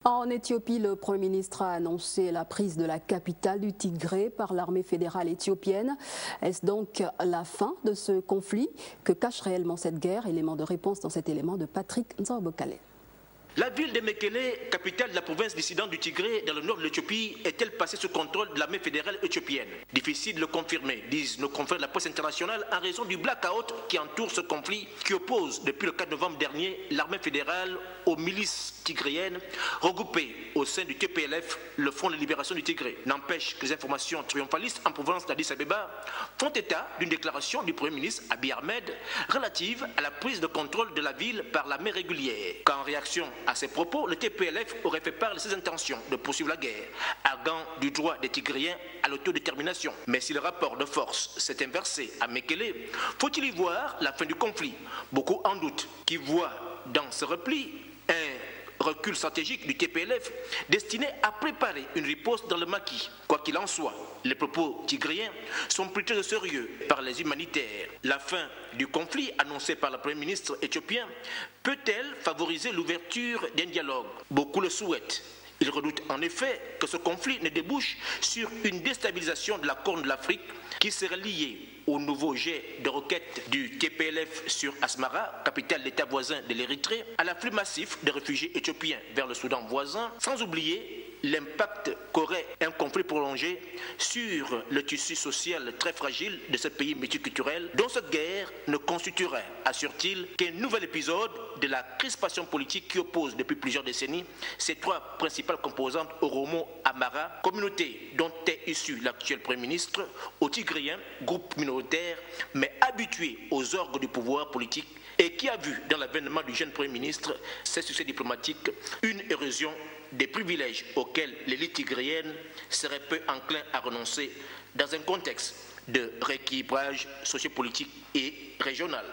En Éthiopie, le Premier ministre a annoncé la prise de la capitale du Tigré par l'armée fédérale éthiopienne. Est-ce donc la fin de ce conflit? Que cache réellement cette guerre? Élément de réponse dans cet élément de Patrick Nzobokale. La ville de Mekele, capitale de la province dissidente du Tigré, dans le nord de l'Éthiopie, est-elle passée sous contrôle de l'armée fédérale éthiopienne? Difficile de le confirmer, disent nos confrères de la presse internationale, en raison du blackout qui entoure ce conflit, qui oppose depuis le 4 novembre dernier l'armée fédérale aux milices tigréennes regroupées au sein du TPLF, le Front de libération du Tigré. N'empêche que les informations triomphalistes en provenance d'Addis Abeba font état d'une déclaration du Premier ministre Abiy Ahmed relative à la prise de contrôle de la ville par l'armée régulière. Qu'en réaction à ces propos, le TPLF aurait fait part de ses intentions de poursuivre la guerre, arguant du droit des Tigréens à l'autodétermination. Mais si le rapport de force s'est inversé à Mekele, faut-il y voir la fin du conflit? Beaucoup en doutent, qui voient dans ce repli un recul stratégique du TPLF destiné à préparer une riposte dans le maquis. Quoi qu'il en soit, les propos tigréens sont plutôt sérieux par les humanitaires. La fin du conflit annoncé par le Premier ministre éthiopien peut-elle favoriser l'ouverture d'un dialogue? Beaucoup le souhaitent. Ils redoutent en effet que ce conflit ne débouche sur une déstabilisation de la Corne de l'Afrique qui serait liée au nouveau jet de roquettes du TPLF sur Asmara, capitale de l'État voisin de l'Érythrée, à l'afflux massif de réfugiés éthiopiens vers le Soudan voisin, sans oublier l'impact qu'aurait un conflit prolongé sur le tissu social très fragile de ce pays multiculturel, dont cette guerre ne constituerait, assure-t-il, qu'un nouvel épisode de la crispation politique qui oppose depuis plusieurs décennies ces trois principales composantes Oromo Amara, communauté dont est issu l'actuel Premier ministre, aux Tigréens, groupe minoritaire, mais habitué aux orgues du pouvoir politique, et qui a vu dans l'avènement du jeune Premier ministre ses succès diplomatiques une érosion des privilèges auxquels l'élite tigréenne serait peu enclin à renoncer dans un contexte de rééquilibrage sociopolitique et régional.